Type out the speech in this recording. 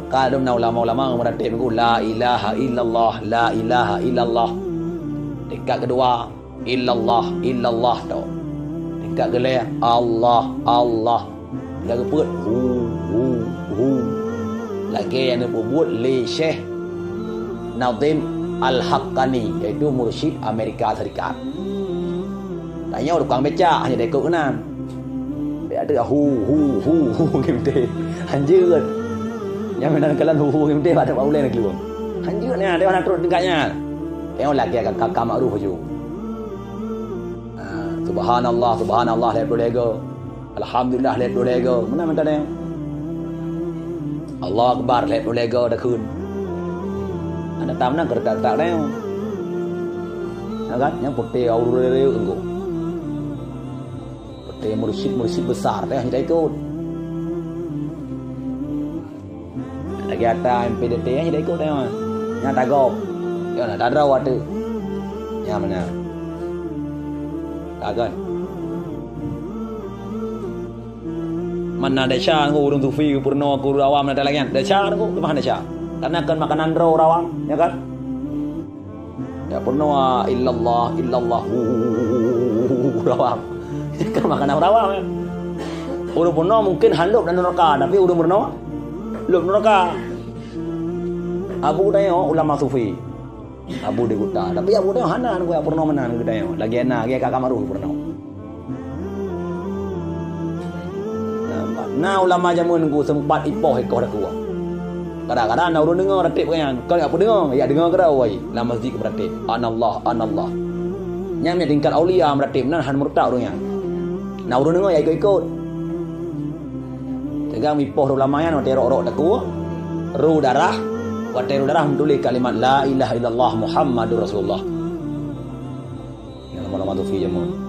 Kalau ulama-ulama meratib ku la ilaha illallah, la ilaha illallah. Tingkat kedua illallah tu. Tingkat kelima Allah. Tingkat keempat hu. Lagi yang disebut li Syekh Nazim Al-Haqqani, iaitu mursyid Amerika Serikat. Tanya orang tukang becak hanya dia ikut kenan. Dia ada hu gitu. Anjir. Yang menan kalan hu gitu ada boleh nak keluar. Anjir ni dia nak terus dekatnya. Tengok lagi agak kakak makruf je. Subhanallah lihat lega. Alhamdulillah lihat lega. Mana minta dia? Allah Akbar lihat lega dah kun. Ada tamna kerja tak dia. Kan yang putih aurel engko. Putih mursyid besar teh tidak ikut. Lagi ada MPDT yang tidak ikut teh. Yang tagap. Ya nak ada rawat tu. Yang mana? Tak kan? Mana ada syah aku urung sufi purno aku rawam ada lagi kan? Ada syah aku kemana ada syah? Karena kan makanan rawam, ya kan? Ya purno illallah rawam. Kan makanan rawam kan? Urung purno mungkin handuk dan neraka, tapi urung purno belum neraka. Abu tanya ulama sufi. Abu diguta, tapi Abu tanya hanan aku purno menan kita tanya. Lagi enak dia kakak maruh purno. Nah ulama jamun ku sempat ipoh ekor aku. Kadang-kadang nak urung dengar ratib kan. Kau apa dengar? Ya dengar kerau ai. La masjid beratib. Anallah. Yang ni tingkat aulia beratib nan han murtad urang yang. Nak urung dengar ya ikut. Tegang ipoh ulama yang terok-rok aku. Ru darah. Wa teru darah tulis kalimat la ilaha illallah Muhammadur Rasulullah. Yang lama-lama tu fi jamun.